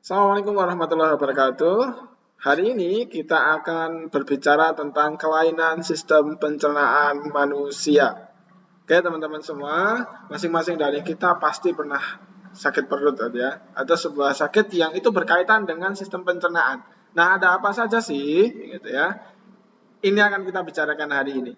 Assalamualaikum warahmatullahi wabarakatuh. Hari ini kita akan berbicara tentang kelainan sistem pencernaan manusia. Oke teman-teman semua, masing-masing dari kita pasti pernah sakit perut ya, atau sebuah sakit yang itu berkaitan dengan sistem pencernaan. Nah, ada apa saja sih gitu ya? Ini akan kita bicarakan hari ini.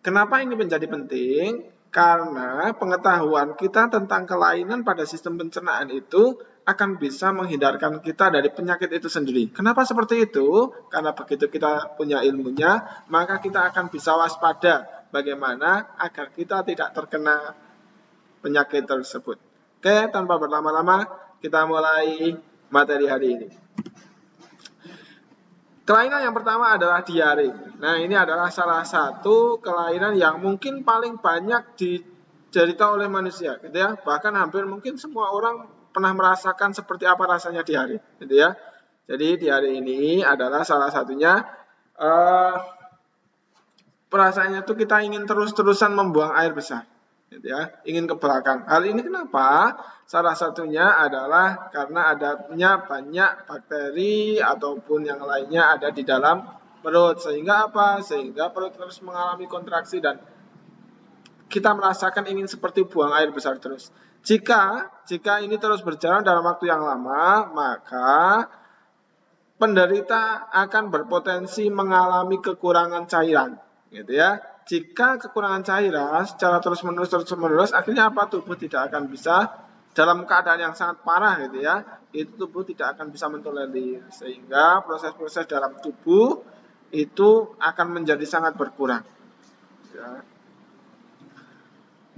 Kenapa ini menjadi penting? Karena pengetahuan kita tentang kelainan pada sistem pencernaan itu akan bisa menghindarkan kita dari penyakit itu sendiri. Kenapa seperti itu? Karena begitu kita punya ilmunya, maka kita akan bisa waspada bagaimana agar kita tidak terkena penyakit tersebut. Oke, tanpa berlama-lama, kita mulai materi hari ini. Kelainan yang pertama adalah diare. Nah, ini adalah salah satu kelainan yang mungkin paling banyak diderita oleh manusia, gitu ya. Bahkan hampir mungkin semua orang pernah merasakan seperti apa rasanya diare, gitu ya. Jadi diare ini adalah salah satunya perasaannya itu kita ingin terus-terusan membuang air besar, gitu ya, ingin ke belakang. Hal ini kenapa? Salah satunya adalah karena adanya banyak bakteri ataupun yang lainnya ada di dalam perut. Sehingga apa? Sehingga perut terus mengalami kontraksi dan kita merasakan ingin seperti buang air besar terus. Jika ini terus berjalan dalam waktu yang lama, maka penderita akan berpotensi mengalami kekurangan cairan, gitu ya. Jika kekurangan cairan secara terus-menerus, akhirnya apa? Tubuh tidak akan bisa dalam keadaan yang sangat parah, gitu ya. Itu tubuh tidak akan bisa mentolerir, sehingga proses-proses dalam tubuh itu akan menjadi sangat berkurang. Ya.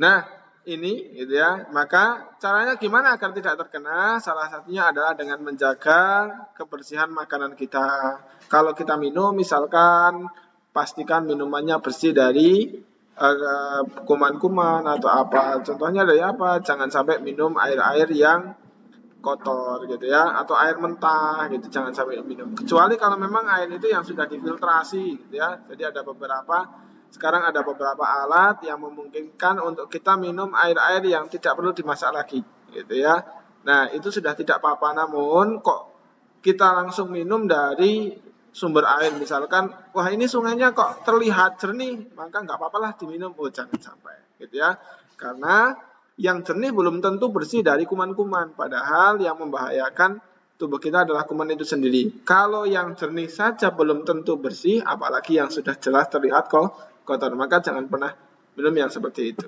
Nah, ini gitu ya. Maka caranya gimana agar tidak terkena? Salah satunya adalah dengan menjaga kebersihan makanan kita. Kalau kita minum misalkan pastikan minumannya bersih dari kuman-kuman atau apa. Contohnya dari apa? Jangan sampai minum air-air yang kotor gitu ya, atau air mentah gitu, jangan sampai minum. Kecuali kalau memang air itu yang sudah difiltrasi gitu ya. Jadi sekarang ada beberapa alat yang memungkinkan untuk kita minum air-air yang tidak perlu dimasak lagi gitu ya. Nah, itu sudah tidak apa-apa, namun kok kita langsung minum dari sumber air, misalkan wah ini sungainya kok terlihat jernih, maka nggak apa-apa lah diminum. Oh, jangan sampai gitu ya, karena yang jernih belum tentu bersih dari kuman-kuman, padahal yang membahayakan tubuh kita adalah kuman itu sendiri. Kalau yang jernih saja belum tentu bersih, apalagi yang sudah jelas terlihat kok kotor, maka jangan pernah minum yang seperti itu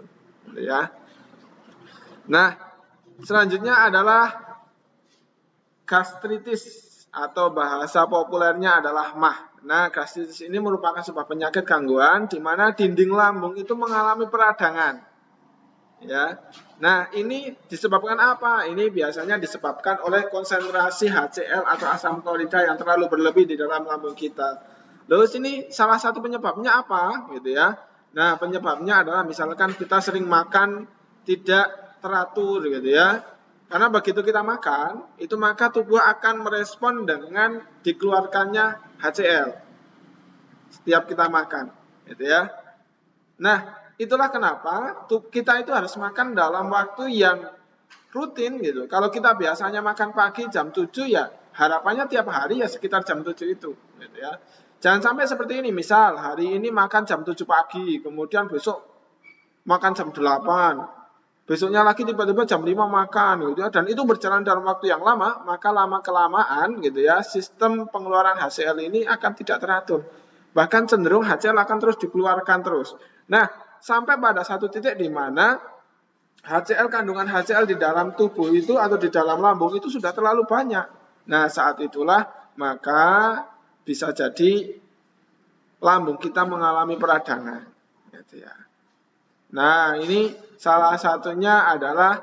ya. Nah, selanjutnya adalah gastritis atau bahasa populernya adalah MAH. Nah, gastritis ini merupakan sebuah penyakit gangguan di mana dinding lambung itu mengalami peradangan. Ya. Nah, ini disebabkan apa? Ini biasanya disebabkan oleh konsentrasi HCl atau asam klorida yang terlalu berlebih di dalam lambung kita. Lalu sini salah satu penyebabnya apa? Gitu ya. Nah, penyebabnya adalah misalkan kita sering makan tidak teratur gitu ya. Karena begitu kita makan, itu maka tubuh akan merespon dengan dikeluarkannya HCl setiap kita makan, gitu ya. Nah, itulah kenapa kita itu harus makan dalam waktu yang rutin gitu. Kalau kita biasanya makan pagi jam 7 ya, harapannya tiap hari ya sekitar jam 7 itu, gitu ya. Jangan sampai seperti ini, misal hari ini makan jam 7 pagi, kemudian besok makan jam 8. Besoknya lagi tiba-tiba jam 5 makan gitu ya, dan itu berjalan dalam waktu yang lama, maka lama-kelamaan gitu ya, sistem pengeluaran HCl ini akan tidak teratur. Bahkan cenderung HCl akan terus dikeluarkan terus. Nah, sampai pada satu titik di mana kandungan HCl di dalam tubuh itu atau di dalam lambung itu sudah terlalu banyak. Nah, saat itulah maka bisa jadi lambung kita mengalami peradangan gitu ya. Nah, ini salah satunya adalah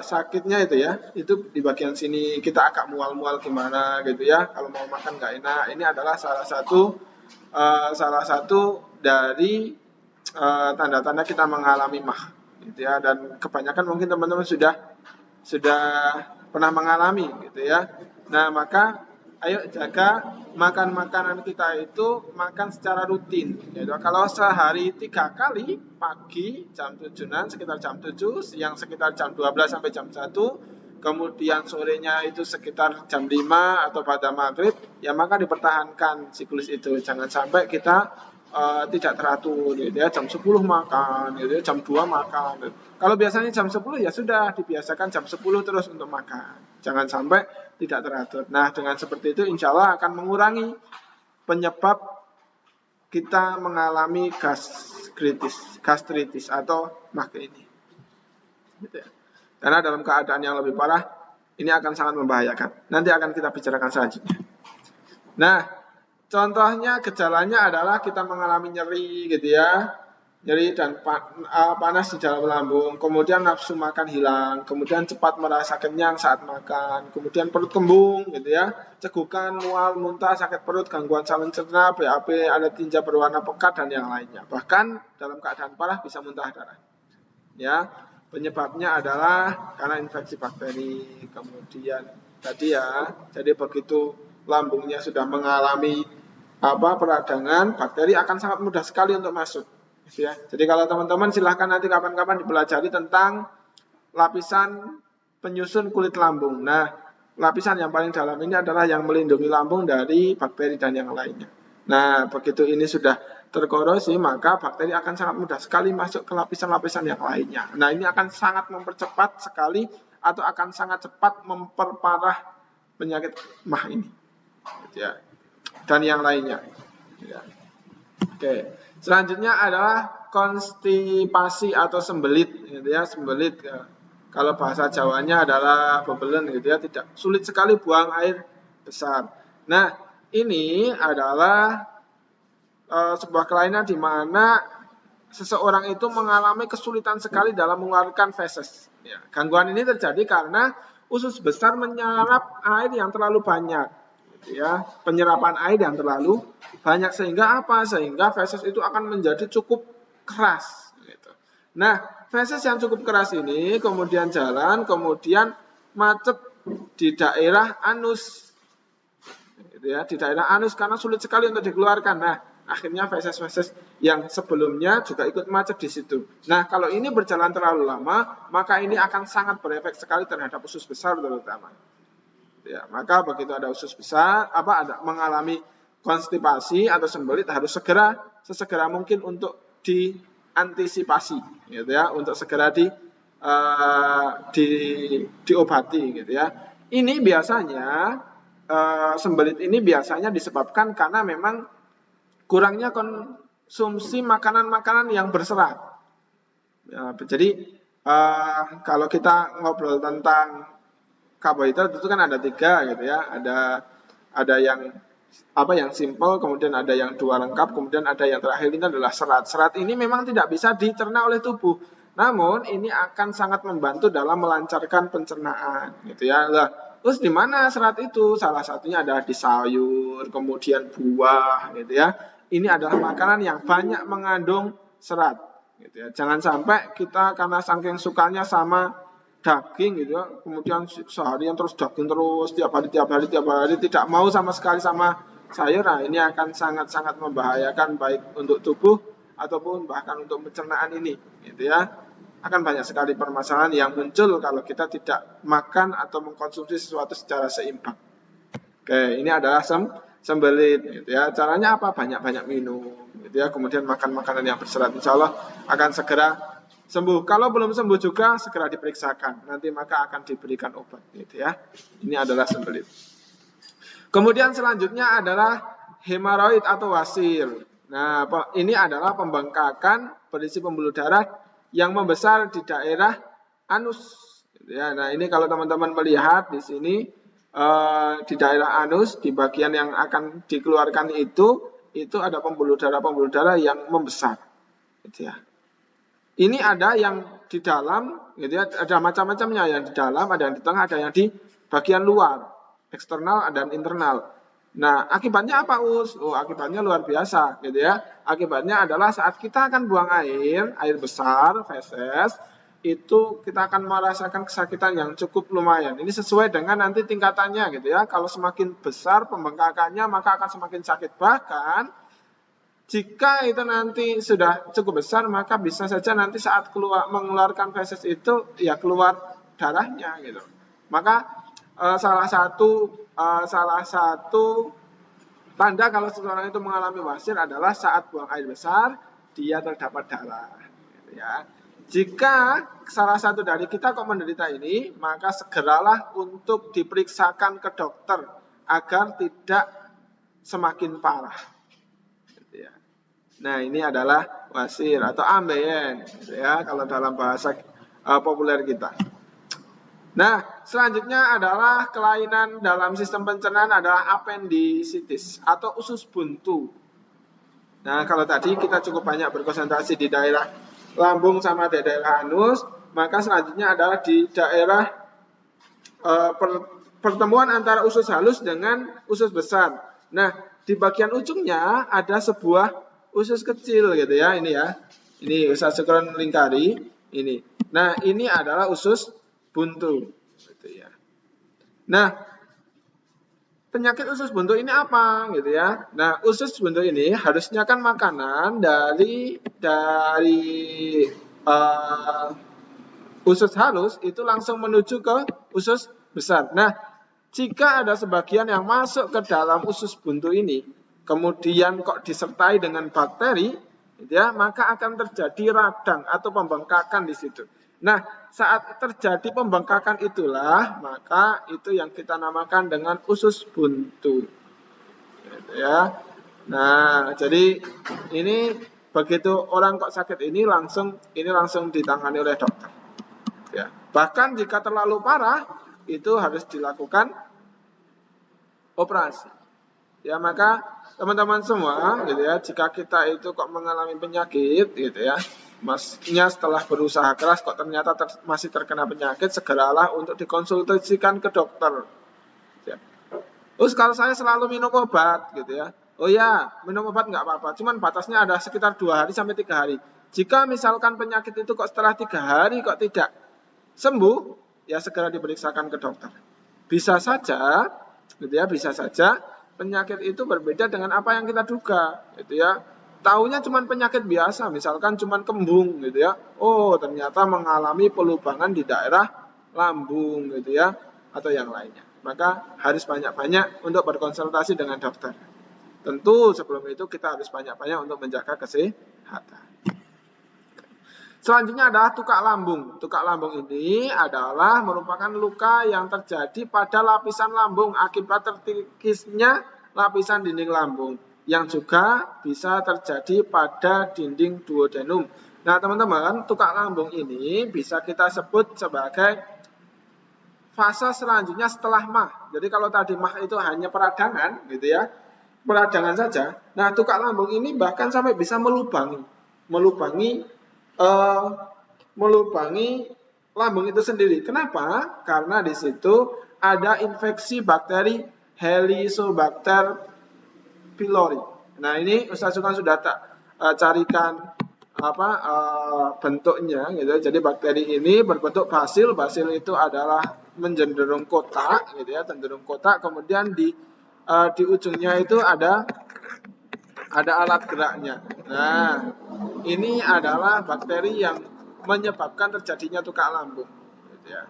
sakitnya itu ya, itu di bagian sini kita agak mual-mual gimana gitu ya, kalau mau makan nggak enak. Ini adalah salah satu dari tanda-tanda kita mengalami MAH gitu ya, dan kebanyakan mungkin teman-teman sudah pernah mengalami gitu ya. Nah, maka ayo jaga makan makanan kita itu makan secara rutin gitu. Kalau sehari 3 kali, pagi jam 7-an sekitar jam 7, siang sekitar jam 12 sampai jam 1, kemudian sorenya itu sekitar jam 5 atau pada maghrib, ya maka dipertahankan siklus itu. Jangan sampai kita tidak teratur gitu ya, jam 10 makan gitu ya, jam 2 makan gitu. Kalau biasanya jam 10 ya sudah dibiasakan jam 10 terus untuk makan. Jangan sampai tidak teratur. Nah, dengan seperti itu insya Allah akan mengurangi penyebab kita mengalami gastritis atau mah ini. Gitu ya. Karena dalam keadaan yang lebih parah, ini akan sangat membahayakan. Nanti akan kita bicarakan selanjutnya. Nah, contohnya gejalanya adalah kita mengalami nyeri gitu ya. Nyeri dan panas di dalam lambung, kemudian nafsu makan hilang, kemudian cepat merasa kenyang saat makan, kemudian perut kembung gitu ya, cegukan, mual, muntah, sakit perut, gangguan saluran cerna, BAB, ada tinja berwarna pekat dan yang lainnya. Bahkan dalam keadaan parah bisa muntah darah. Ya, penyebabnya adalah karena infeksi bakteri. Kemudian tadi ya, jadi begitu lambungnya sudah mengalami peradangan, bakteri akan sangat mudah sekali untuk masuk. Ya. Jadi kalau teman-teman silahkan nanti kapan-kapan dipelajari tentang lapisan penyusun kulit lambung. Nah, lapisan yang paling dalam ini adalah yang melindungi lambung dari bakteri dan yang lainnya. Nah, begitu ini sudah terkorosi, maka bakteri akan sangat mudah sekali masuk ke lapisan-lapisan yang lainnya. Nah, ini akan sangat mempercepat sekali atau akan sangat cepat memperparah penyakit mah ini. Ya. Dan yang lainnya. Ya. Oke. Selanjutnya adalah konstipasi atau sembelit, gitu ya, sembelit. Ya. Kalau bahasa Jawanya adalah bebelen, gitu ya, tidak sulit sekali buang air besar. Nah, ini adalah sebuah kelainan di mana seseorang itu mengalami kesulitan sekali dalam mengeluarkan feses. Ya, gangguan ini terjadi karena usus besar menyerap air yang terlalu banyak. Ya, penyerapan air yang terlalu banyak sehingga apa? Sehingga feses itu akan menjadi cukup keras. Gitu. Nah, feses yang cukup keras ini kemudian jalan, kemudian macet di daerah anus, gitu ya, di daerah anus karena sulit sekali untuk dikeluarkan. Nah, akhirnya feses-feses yang sebelumnya juga ikut macet di situ. Nah, kalau ini berjalan terlalu lama, maka ini akan sangat berefek sekali terhadap usus besar terutama. Ya, maka begitu ada usus besar, ada mengalami konstipasi atau sembelit harus sesegera mungkin untuk diantisipasi, gitu ya, untuk segera diobati, gitu ya. Ini biasanya sembelit ini biasanya disebabkan karena memang kurangnya konsumsi makanan-makanan yang berserat. Ya, jadi kalau kita ngobrol tentang karbohidrat itu kan ada 3 gitu ya, ada yang simple, kemudian ada yang 2 lengkap, kemudian ada yang terakhir ini adalah serat. Serat ini memang tidak bisa dicerna oleh tubuh, namun ini akan sangat membantu dalam melancarkan pencernaan gitu ya. Nah, terus di mana serat itu? Salah satunya ada di sayur, kemudian buah gitu ya. Ini adalah makanan yang banyak mengandung serat gitu ya. Jangan sampai kita karena saking sukanya sama daging gitu ya, kemudian seharian terus daging terus tiap hari tidak mau sama sekali sama sayur. Nah, ini akan sangat-sangat membahayakan baik untuk tubuh ataupun bahkan untuk pencernaan ini gitu ya. Akan banyak sekali permasalahan yang muncul kalau kita tidak makan atau mengkonsumsi sesuatu secara seimbang. Oke, ini adalah sembelit gitu ya. Caranya apa? Banyak-banyak minum gitu ya, kemudian makan makanan yang berserat, insya Allah akan segera sembuh. Kalau belum sembuh juga segera diperiksakan. Nanti maka akan diberikan obat gitu ya. Ini adalah sembelit. Kemudian selanjutnya adalah hemoroid atau wasir. Nah, ini adalah pembengkakan berisi pembuluh darah yang membesar di daerah anus. Gitu ya. Nah, ini kalau teman-teman melihat di sini di daerah anus, di bagian yang akan dikeluarkan itu ada pembuluh darah yang membesar. Gitu ya. Ini ada yang di dalam, gitu ya, ada macam-macamnya, yang di dalam, ada yang di tengah, ada yang di bagian luar, eksternal dan internal. Nah, akibatnya apa, Us? Akibatnya luar biasa, gitu ya. Akibatnya adalah saat kita akan buang air besar, feses, itu kita akan merasakan kesakitan yang cukup lumayan. Ini sesuai dengan nanti tingkatannya, gitu ya. Kalau semakin besar pembengkakannya, maka akan semakin sakit. Bahkan jika itu nanti sudah cukup besar, maka bisa saja nanti saat mengeluarkan feses itu ya keluar darahnya gitu. Maka salah satu tanda kalau seseorang itu mengalami wasir adalah saat buang air besar dia terdapat darah. Ya. Jika salah satu dari kita kok menderita ini, maka segeralah untuk diperiksakan ke dokter agar tidak semakin parah. Ya. Nah, ini adalah wasir atau ambeien, ya, kalau dalam bahasa populer kita. Nah, selanjutnya adalah kelainan dalam sistem pencernaan adalah appendisitis atau usus buntu. Nah, kalau tadi kita cukup banyak berkonsentrasi di daerah lambung sama di daerah anus, maka selanjutnya adalah di daerah pertemuan antara usus halus dengan usus besar. Nah, di bagian ujungnya ada sebuah usus kecil gitu ya, ini ya. Ini usus sekron lingkari, ini. Nah, ini adalah usus buntu gitu ya. Nah, penyakit usus buntu ini apa gitu ya. Nah, usus buntu ini harusnya kan makanan dari usus halus itu langsung menuju ke usus besar. Nah, jika ada sebagian yang masuk ke dalam usus buntu ini, kemudian kok disertai dengan bakteri, gitu ya, maka akan terjadi radang atau pembengkakan di situ. Nah, saat terjadi pembengkakan itulah, maka itu yang kita namakan dengan usus buntu. Gitu ya. Nah, jadi ini begitu orang kok sakit ini langsung ditangani oleh dokter. Ya. Bahkan jika terlalu parah, itu harus dilakukan operasi. Ya, maka teman-teman semua gitu ya, jika kita itu kok mengalami penyakit gitu ya, maksudnya setelah berusaha keras kok ternyata masih terkena penyakit, segeralah untuk dikonsultasikan ke dokter. Ya. Terus kalau saya selalu minum obat gitu ya, oh ya minum obat nggak apa-apa, cuman batasnya ada sekitar 2 hari sampai 3 hari. Jika misalkan penyakit itu kok setelah 3 hari kok tidak sembuh, ya segera diperiksakan ke dokter. Bisa saja gitu ya, bisa saja penyakit itu berbeda dengan apa yang kita duga gitu ya. Taunya cuma penyakit biasa, misalkan cuma kembung gitu ya. Oh, ternyata mengalami pelubangan di daerah lambung gitu ya, atau yang lainnya. Maka harus banyak-banyak untuk berkonsultasi dengan dokter. Tentu sebelum itu kita harus banyak-banyak untuk menjaga kesehatan. Selanjutnya adalah tukak lambung. Tukak lambung ini adalah merupakan luka yang terjadi pada lapisan lambung akibat terkikisnya lapisan dinding lambung, yang juga bisa terjadi pada dinding duodenum. Nah, teman-teman, tukak lambung ini bisa kita sebut sebagai fase selanjutnya setelah mah. Jadi kalau tadi mah itu hanya peradangan gitu ya, peradangan saja. Nah, tukak lambung ini bahkan sampai bisa melubangi lambung itu sendiri. Kenapa? Karena di situ ada infeksi bakteri Helicobacter pylori. Nah, ini Ustaz Sukan sudah carikan bentuknya gitu. Jadi bakteri ini berbentuk basil. Basil itu adalah mencenderung kotak gitu ya, cenderung kotak. Kemudian di ujungnya itu ada alat geraknya. Nah, ini adalah bakteri yang menyebabkan terjadinya tukak lambung. Gitu ya.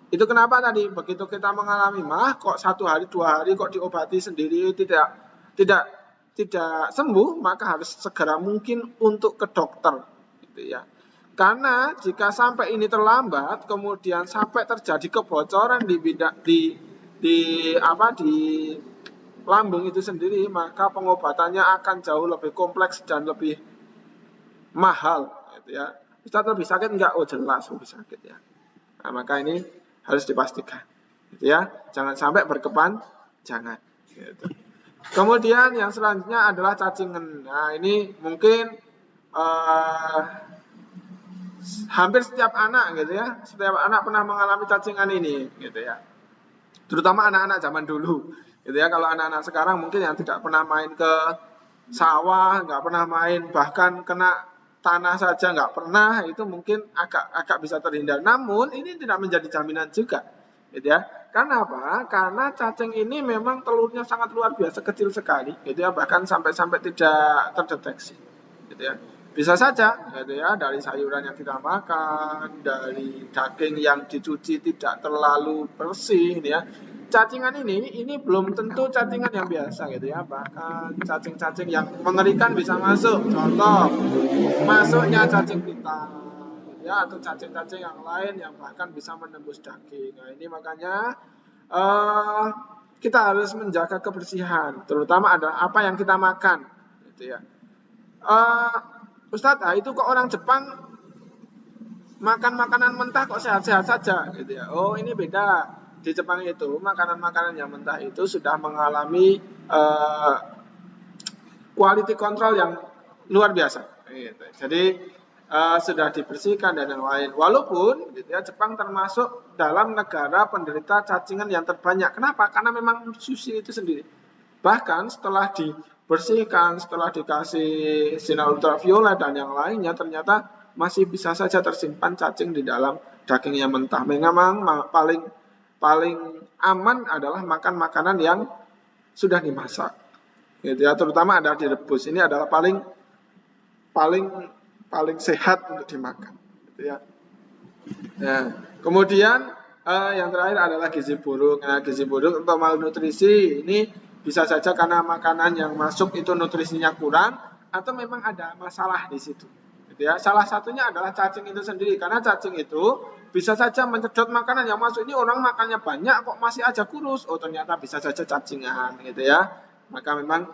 Itu kenapa tadi begitu kita mengalami mah kok 1 hari 2 hari kok diobati sendiri tidak sembuh, maka harus segera mungkin untuk ke dokter. Gitu ya. Karena jika sampai ini terlambat, kemudian sampai terjadi kebocoran di lambung itu sendiri, maka pengobatannya akan jauh lebih kompleks dan lebih mahal gitu ya. Ustaz lebih sakit enggak? Oh, jelas lebih sakit ya. Nah, maka ini harus dipastikan gitu ya. Jangan sampai berkepanjangan gitu. Kemudian yang selanjutnya adalah cacingan. Nah, ini mungkin hampir setiap anak gitu ya. Setiap anak pernah mengalami cacingan ini gitu ya. Terutama anak-anak zaman dulu. Gitu ya, kalau anak-anak sekarang mungkin yang tidak pernah main ke sawah, nggak pernah main, bahkan kena tanah saja nggak pernah, itu mungkin agak bisa terhindar. Namun ini tidak menjadi jaminan juga, gitu ya. Karena apa? Karena cacing ini memang telurnya sangat luar biasa kecil sekali, gitu ya, bahkan sampai tidak terdeteksi, gitu ya. Bisa saja, gitu ya, dari sayuran yang kita makan, dari daging yang dicuci tidak terlalu bersih, gitu ya. Cacingan ini belum tentu cacingan yang biasa, gitu ya. Bahkan cacing-cacing yang mengerikan bisa masuk. Contoh, masuknya cacing pita, gitu ya, atau cacing-cacing yang lain yang bahkan bisa menembus daging. Nah, ini makanya kita harus menjaga kebersihan, terutama ada apa yang kita makan, gitu ya. Ustadz, itu kok orang Jepang makan makanan mentah kok sehat-sehat saja, gitu ya. Oh, ini beda. Di Jepang itu makanan-makanan yang mentah itu sudah mengalami quality control yang luar biasa. Gitu. Jadi sudah dibersihkan dan yang lain. Walaupun, gitu ya, Jepang termasuk dalam negara penderita cacingan yang terbanyak. Kenapa? Karena memang sushi itu sendiri. Bahkan setelah dibersihkan, setelah dikasih sinar ultraviolet dan yang lainnya, ternyata masih bisa saja tersimpan cacing di dalam daging yang mentah. Memang paling aman adalah makan makanan yang sudah dimasak. Gitu ya, terutama ada direbus. Ini adalah paling sehat untuk dimakan. Gitu ya. Nah, kemudian yang terakhir adalah gizi buruk. Nah, gizi buruk untuk malnutrisi ini bisa saja karena makanan yang masuk itu nutrisinya kurang atau memang ada masalah di situ. Gitu ya. Salah satunya adalah cacing itu sendiri karena cacing itu bisa saja menyedot makanan yang masuk. Ini orang makannya banyak kok masih aja kurus. Oh, ternyata bisa saja cacingan gitu ya. Maka memang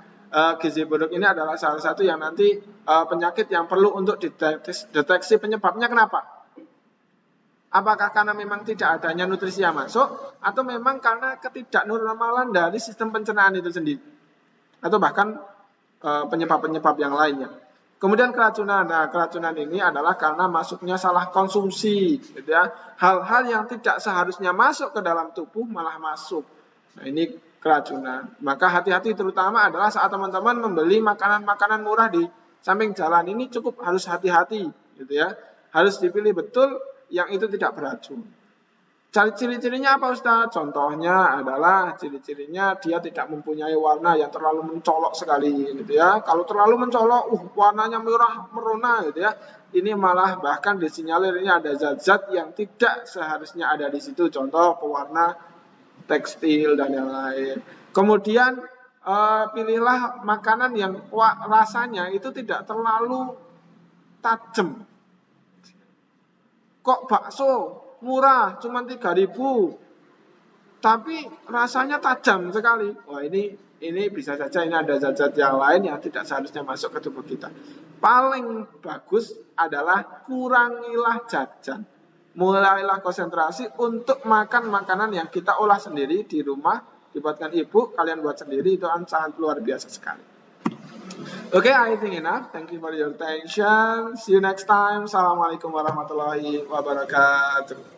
gizi buruk ini adalah salah satu yang nanti penyakit yang perlu untuk deteksi penyebabnya. Kenapa? Apakah karena memang tidak adanya nutrisi yang masuk atau memang karena ketidaknormalan dari sistem pencernaan itu sendiri atau bahkan penyebab-penyebab yang lainnya. Kemudian keracunan. Nah, keracunan ini adalah karena masuknya salah konsumsi, gitu ya. Hal-hal yang tidak seharusnya masuk ke dalam tubuh malah masuk. Nah, ini keracunan. Maka hati-hati terutama adalah saat teman-teman membeli makanan-makanan murah di samping jalan. Ini cukup harus hati-hati, gitu ya. Harus dipilih betul yang itu tidak beracun. Ciri-cirinya apa Ustaz? Contohnya adalah ciri-cirinya dia tidak mempunyai warna yang terlalu mencolok sekali gitu ya. Kalau terlalu mencolok, warnanya merah merona gitu ya. Ini malah bahkan disinyalir ini ada zat-zat yang tidak seharusnya ada di situ. Contoh pewarna tekstil dan yang lain. Kemudian pilihlah makanan yang rasanya itu tidak terlalu tajam. Kok bakso murah cuma 3.000 tapi rasanya tajam sekali. Wah, ini bisa saja ini ada zat-zat yang lain yang tidak seharusnya masuk ke tubuh kita. Paling bagus adalah kurangilah jajan. Mulailah konsentrasi untuk makan makanan yang kita olah sendiri di rumah, dibuatkan ibu, kalian buat sendiri, itu sangat luar biasa sekali. Okay, I think enough. Thank you for your attention. See you next time. Assalamualaikum warahmatullahi wabarakatuh.